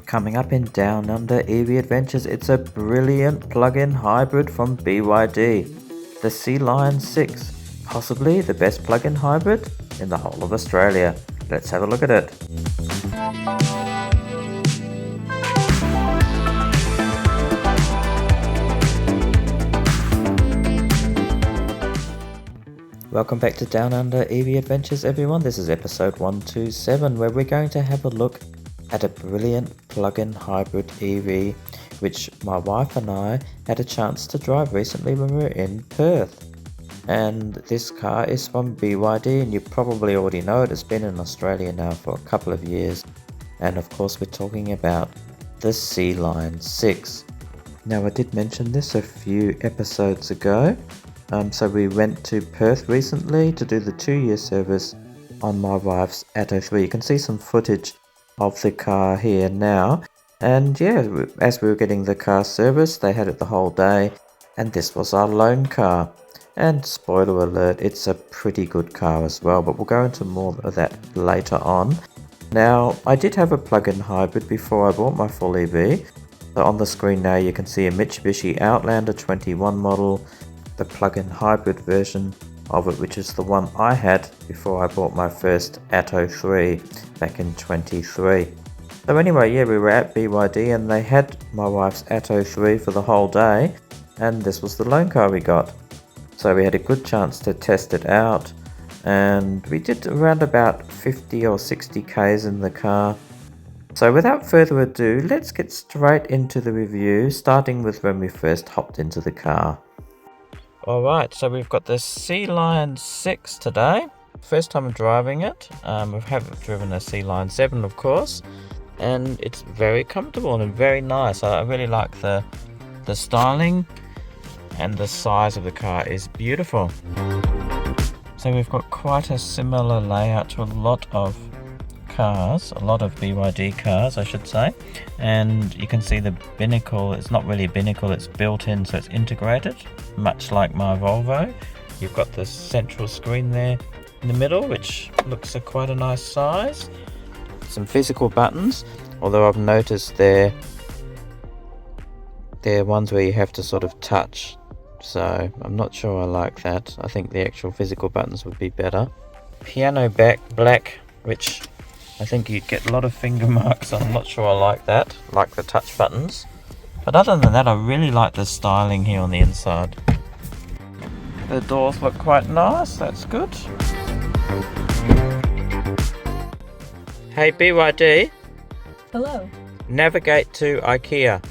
Coming up in Down Under EV Adventures, it's a brilliant plug-in hybrid from BYD, the Sealion 6, possibly the best plug-in hybrid in the whole of Australia. Let's have a look at it. Welcome back to Down Under EV Adventures, everyone. This is episode 127, where we're going to have a look at a brilliant plug-in hybrid EV, which my wife and I had a chance to drive recently when we were in Perth. And this car is from BYD, and you probably already know it. It's been in Australia now for a couple of years. And of course we're talking about the Sealion 6. Now, I did mention this a few episodes ago. So we went to Perth recently to do the 2-year service on my wife's Atto 3. You can see some footage of the car here now, and yeah, as we were getting the car serviced, they had it the whole day, and this was our loan car. And spoiler alert, it's a pretty good car as well, but we'll go into more of that later on. Now, I did have a plug-in hybrid before I bought my full EV. So on the screen now you can see a Mitsubishi Outlander 21 model, the plug-in hybrid version of it, which is the one I had before I bought my first Atto 3 back in 23. So anyway, yeah, we were at BYD and they had my wife's Atto 3 for the whole day, and this was the loan car we got. So we had a good chance to test it out, and we did around about 50 or 60 Ks in the car. So without further ado, let's get straight into the review, starting with when we first hopped into the car. Alright, so we've got the Sealion 6 today. First time driving it. We haven't driven a Sealion 7, of course. And it's very comfortable and very nice. I really like the styling, and the size of the car is beautiful. So we've got quite a similar layout to a lot of cars, a lot of BYD cars I should say, and you can see the binnacle. It's not really a binnacle, it's built in, so it's integrated, much like my Volvo. You've got the central screen there in the middle, which looks quite a nice size. Some physical buttons, although I've noticed they're ones where you have to sort of touch, so I'm not sure I like that. I think the actual physical buttons would be better. Piano back black, which I think you'd get a lot of finger marks. I'm not sure I like that, like the touch buttons. But other than that, I really like the styling here on the inside. The doors look quite nice, that's good. Hey BYD. Hello. Navigate to IKEA.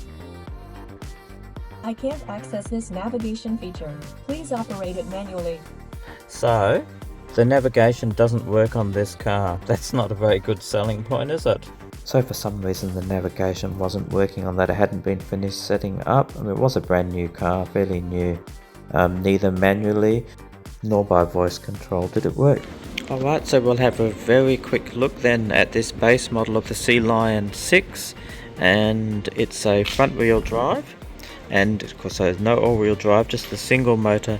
I can't access this navigation feature. Please operate it manually. So, the navigation doesn't work on this car. That's not a very good selling point, is it? So for some reason the navigation wasn't working on that. It hadn't been finished setting up. I mean, it was a brand new car, fairly new. Neither manually nor by voice control did it work. Alright, so we'll have a very quick look then at this base model of the Sealion 6. And it's a front wheel drive. And of course there's no all-wheel drive, just the single motor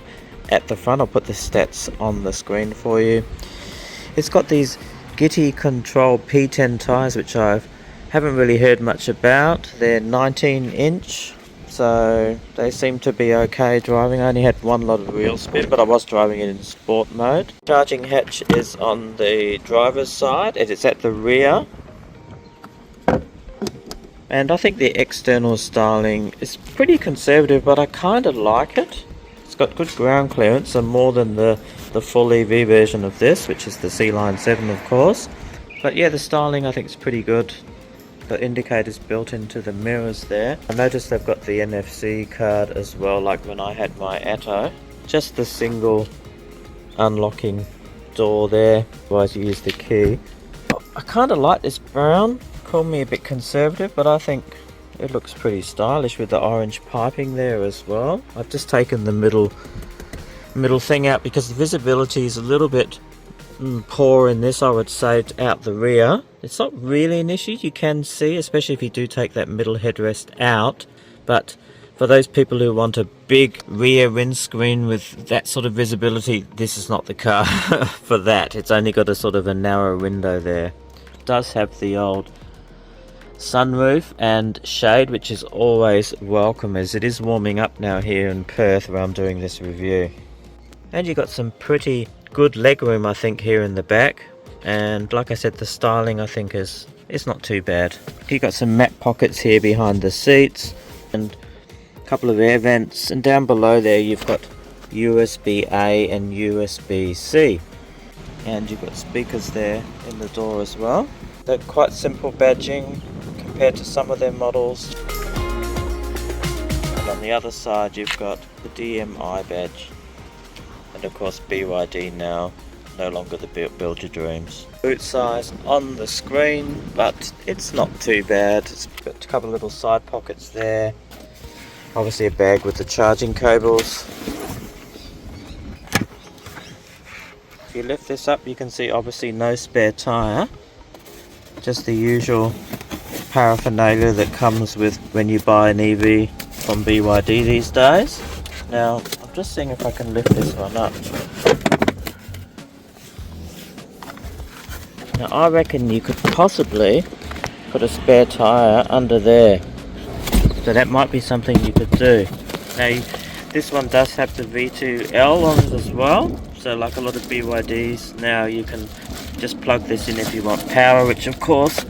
at the front. I'll put the stats on the screen for you. It's got these Gitti Control P10 tyres, which I haven't really heard much about. They're 19-inch, so they seem to be okay driving. I only had one lot of wheel spin, but I was driving it in sport mode. Charging hatch is on the driver's side, and it's at the rear. And I think the external styling is pretty conservative, but I kind of like it. It's got good ground clearance, and more than the full EV version of this, which is the Sealion 7 of course. But yeah, the styling I think is pretty good. The indicators built into the mirrors there. I noticed they've got the NFC card as well, like when I had my Atto. Just the single unlocking door there, otherwise you use the key. I kind of like this brown. Call me a bit conservative, but I think it looks pretty stylish with the orange piping there as well. I've just taken the middle thing out because the visibility is a little bit poor in this, I would say, out the rear. It's not really an issue, you can see, especially if you do take that middle headrest out, but for those people who want a big rear windscreen with that sort of visibility, this is not the car for that. It's only got a sort of a narrow window there. It does have the old sunroof and shade, which is always welcome as it is warming up now here in Perth where I'm doing this review. And you got some pretty good legroom, I think, here in the back. And like I said, the styling I think is not too bad. You got some matte pockets here behind the seats and a couple of air vents, and down below there you've got USB-A and USB-C, and you've got speakers there in the door as well. They're quite simple badging compared to some of their models. And on the other side you've got the DMI badge, and of course BYD now, no longer the Build Your Dreams. Boot size on the screen, but it's not too bad. It's got a couple of little side pockets there. Obviously a bag with the charging cables. If you lift this up, you can see obviously no spare tyre. Just the usual paraphernalia that comes with when you buy an EV from BYD these days. Now, I'm just seeing if I can lift this one up. Now I reckon you could possibly put a spare tyre under there, so that might be something you could do. Now this one does have the V2L on it as well, so like a lot of BYDs now you can just plug this in if you want power, which of course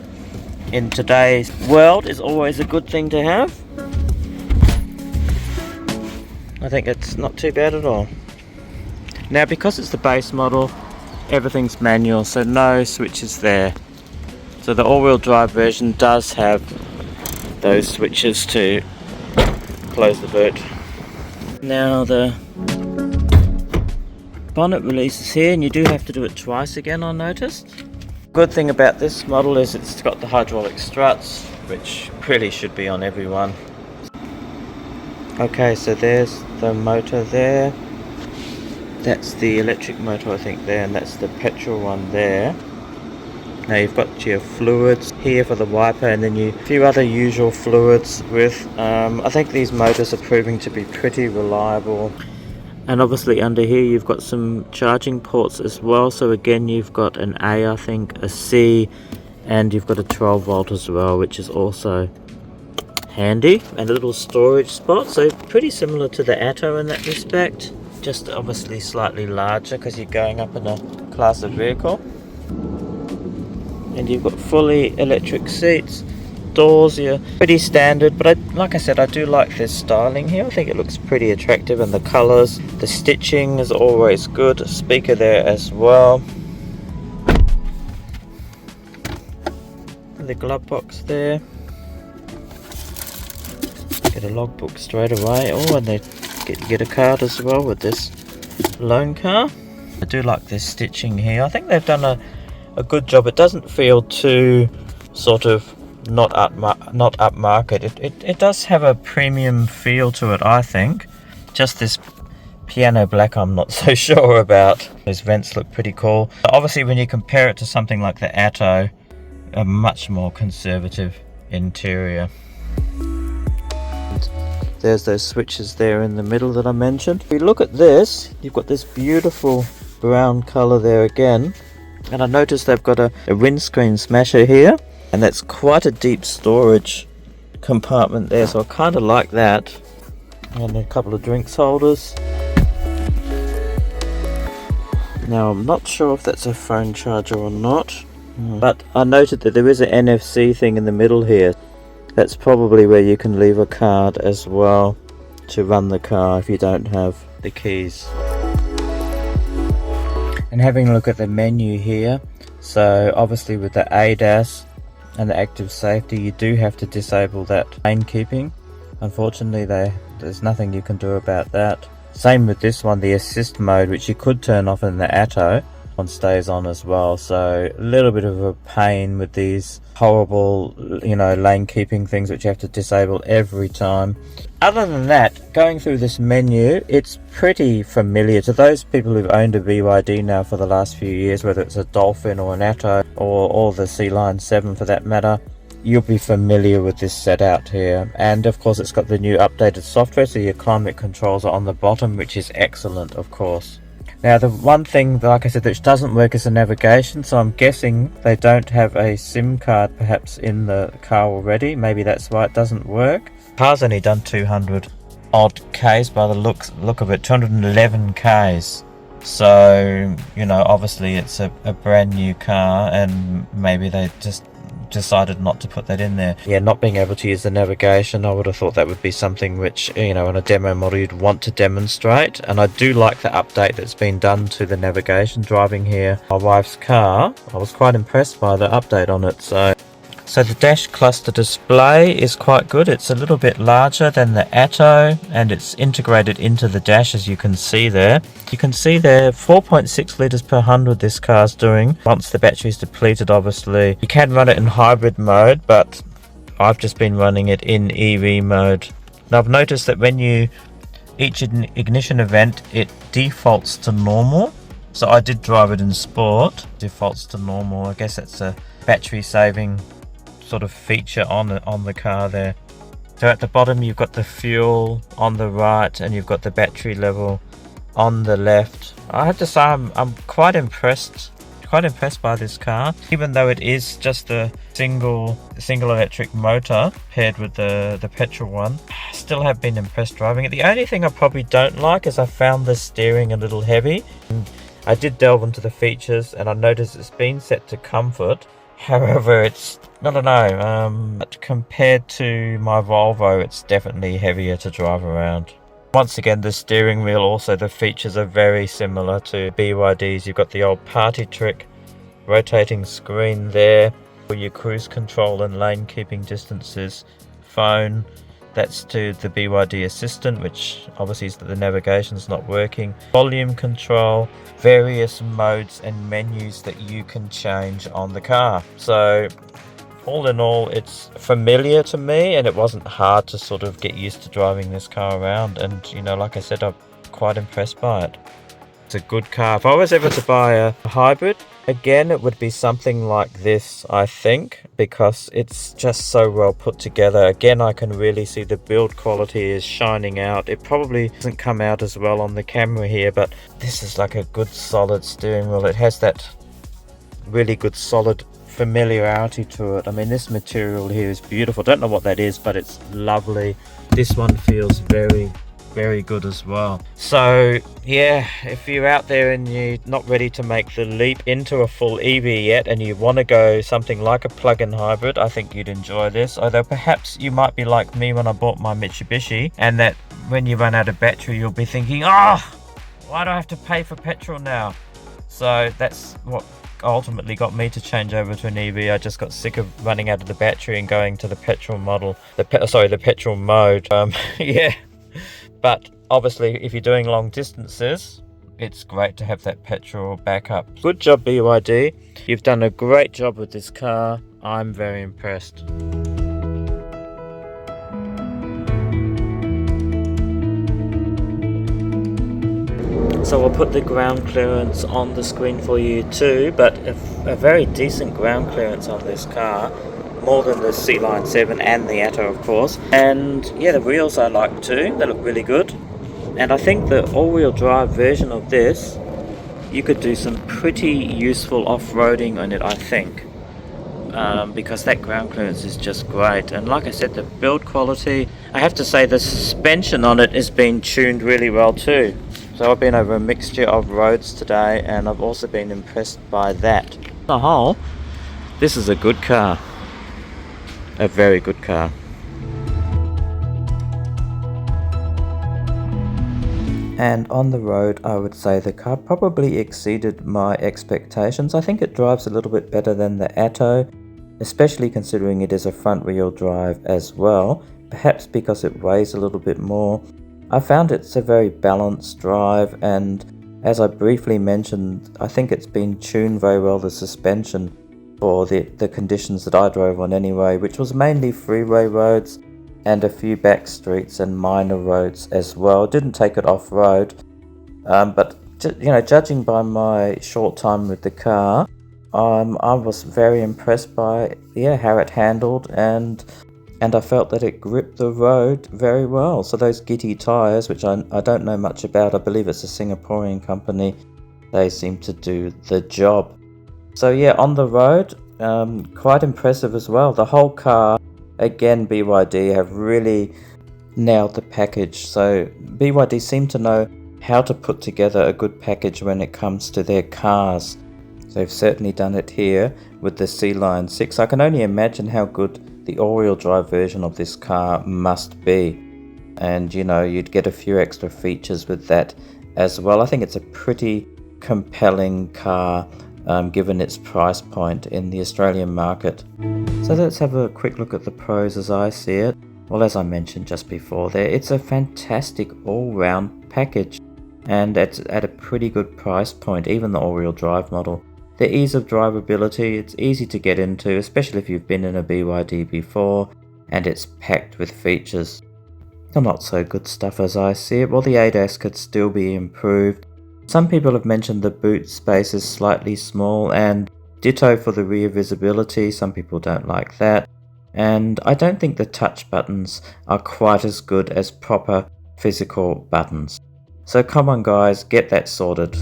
in today's world is always a good thing to have. I think it's not too bad at all. Now because it's the base model, everything's manual, so no switches there. So the all-wheel drive version does have those switches to close the boot. Now the bonnet releases here, and you do have to do it twice again, I noticed. Good thing about this model is it's got the hydraulic struts, which really should be on everyone. Okay, so there's the motor there. That's the electric motor I think there, and that's the petrol one there. Now you've got your fluids here for the wiper, and then a few other usual fluids with, I think these motors are proving to be pretty reliable. And obviously under here you've got some charging ports as well, so again you've got an A, I think, a C, and you've got a 12 volt as well, which is also handy, and a little storage spot, so pretty similar to the Atto in that respect. Just obviously slightly larger because you're going up in a class of vehicle. And you've got fully electric seats. Doors, you're pretty standard, but like I said, I do like this styling here. I think it looks pretty attractive, and the colours, the stitching is always good. A speaker there as well. And the glove box there. Get a logbook straight away. Oh, and they get a card as well with this loan car. I do like this stitching here. I think they've done a good job. It doesn't feel too sort of not upmarket. It does have a premium feel to it, I think. Just this piano black I'm not so sure about. Those vents look pretty cool. Obviously when you compare it to something like the Atto, a much more conservative interior. There's those switches there in the middle that I mentioned. If you look at this, you've got this beautiful brown colour there again. And I noticed they've got a windscreen smasher here. And that's quite a deep storage compartment there, so I kind of like that. And a couple of drinks holders. Now I'm not sure if that's a phone charger or not. But I noted that there is an NFC thing in the middle here. That's probably where you can leave a card as well to run the car if you don't have the keys. And having a look at the menu here, so obviously with the ADAS and the active safety, you do have to disable that lane keeping. Unfortunately there's nothing you can do about that. Same with this one, the assist mode, which you could turn off in the Atto, one stays on as well. So a little bit of a pain with these horrible, lane keeping things which you have to disable every time. Other than that, going through this menu, it's pretty familiar to those people who've owned a BYD now for the last few years, whether it's a Dolphin or an Atto or the Sealion 7 for that matter. You'll be familiar with this set out here, and of course it's got the new updated software, so your climate controls are on the bottom, which is excellent, of course. Now the one thing, like I said, that doesn't work is the navigation, so I'm guessing they don't have a SIM card perhaps in the car already. Maybe that's why it doesn't work. The car's only done 200 odd Ks by the look of it, 211 Ks. So, you know, obviously it's a brand new car, and maybe they just decided not to put that in there. Yeah, not being able to use the navigation, I would have thought that would be something which, you know, on a demo model you'd want to demonstrate. And I do like the update that's been done to the navigation. Driving here my wife's car, I was quite impressed by the update on it. So the dash cluster display is quite good. It's a little bit larger than the Atto, and it's integrated into the dash, as you can see there. You can see there 4.6 litres per 100 this car's doing. Once the battery is depleted, obviously. You can run it in hybrid mode, but I've just been running it in EV mode. Now I've noticed that when each ignition event, it defaults to normal. So I did drive it in sport. Defaults to normal. I guess that's a battery saving sort of feature on the car there. So at the bottom you've got the fuel on the right, and you've got the battery level on the left. I have to say I'm quite impressed by this car, even though it is just a single electric motor paired with the petrol one. I still have been impressed driving it. The only thing I probably don't like is I found the steering a little heavy. I did delve into the features, and I noticed it's been set to comfort. However, it's, I don't know, compared to my Volvo, it's definitely heavier to drive around. Once again, the steering wheel, also the features are very similar to BYDs. You've got the old party trick rotating screen there for your cruise control and lane keeping distances. Phone, that's to the BYD Assistant, which obviously is that the navigation's not working. Volume control, various modes and menus that you can change on the car. So all in all, it's familiar to me, and it wasn't hard to sort of get used to driving this car around. And, you know, like I said, I'm quite impressed by it. It's a good car. If I was ever to buy a hybrid, again, it would be something like this, I think, because it's just so well put together. Again, I can really see the build quality is shining out. It probably doesn't come out as well on the camera here, but this is like a good solid steering wheel. It has that really good solid familiarity to it. I mean, this material here is beautiful. Don't know what that is, but it's lovely. This one feels very good as well. So yeah, if you're out there and you're not ready to make the leap into a full EV yet, and you want to go something like a plug-in hybrid, I think you'd enjoy this. Although perhaps you might be like me when I bought my Mitsubishi, and that when you run out of battery you'll be thinking, why do I have to pay for petrol now? So that's what ultimately got me to change over to an EV. I just got sick of running out of the battery and going to the petrol model, the petrol mode. Yeah. But obviously, if you're doing long distances, it's great to have that petrol backup. Good job, BYD. You've done a great job with this car. I'm very impressed. So I'll put the ground clearance on the screen for you too, but a very decent ground clearance on this car. More than the Sealion 7 and the Atto, of course. And yeah, the wheels I like too. They look really good. And I think the all-wheel drive version of this, you could do some pretty useful off-roading on it, I think. Because that ground clearance is just great. And like I said, the build quality, I have to say the suspension on it has been tuned really well too. So I've been over a mixture of roads today, and I've also been impressed by that. On the whole, this is a good car. A very good car. And on the road, I would say the car probably exceeded my expectations. I think it drives a little bit better than the Atto, especially considering it is a front wheel drive as well, perhaps because it weighs a little bit more. I found it's a very balanced drive, and as I briefly mentioned, I think it's been tuned very well, the suspension, for the conditions that I drove on anyway, which was mainly freeway roads and a few back streets and minor roads as well. Didn't take it off-road, but you know, judging by my short time with the car, I was very impressed by how it handled, and I felt that it gripped the road very well. So those Gitty tyres, which I don't know much about, I believe it's a Singaporean company, they seem to do the job. So yeah, on the road, quite impressive as well. The whole car, again, BYD have really nailed the package. So BYD seem to know how to put together a good package when it comes to their cars. They've certainly done it here with the Sealion 6. I can only imagine how good the all-wheel drive version of this car must be. And you know, you'd get a few extra features with that as well. I think it's a pretty compelling car given its price point in the Australian market. So let's have a quick look at the pros as I see it. Well, as I mentioned just before there, it's a fantastic all-round package, and it's at a pretty good price point, even the all-wheel drive model. The ease of drivability, it's easy to get into, especially if you've been in a BYD before, and it's packed with features. The not so good stuff as I see it, well, the ADAS could still be improved. Some people have mentioned the boot space is slightly small, and ditto for the rear visibility. Some people don't like that. And I don't think the touch buttons are quite as good as proper physical buttons. So come on guys, get that sorted.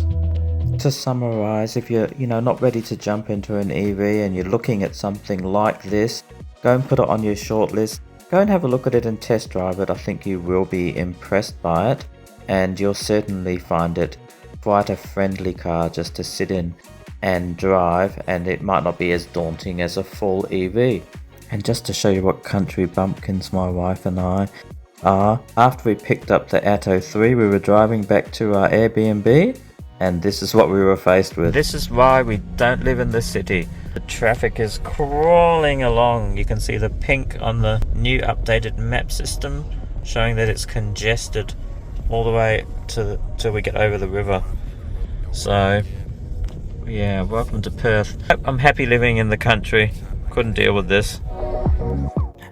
To summarize, if you're not ready to jump into an EV and you're looking at something like this, go and put it on your shortlist. Go and have a look at it and test drive it. I think you will be impressed by it, and you'll certainly find it quite a friendly car just to sit in and drive, and it might not be as daunting as a full EV. And just to show you what Country Bumpkins my wife and I are, after we picked up the Atto 3, we were driving back to our Airbnb, and this is what we were faced with. This is why we don't live in the city. The traffic is crawling along. You can see the pink on the new updated map system showing that it's congested all the way till we get over the river. So yeah, welcome to Perth. I'm happy living in the country. Couldn't deal with this.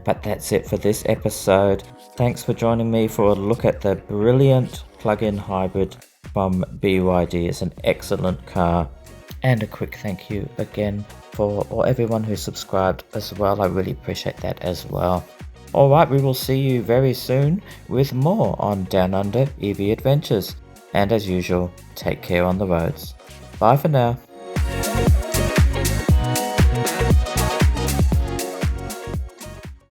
But that's it for this episode. Thanks for joining me for a look at the brilliant plug-in hybrid from BYD. It's an excellent car. And a quick thank you again for everyone who subscribed as well. I really appreciate that as well. Alright, we will see you very soon with more on Down Under EV Adventures. And as usual, take care on the roads. Bye for now.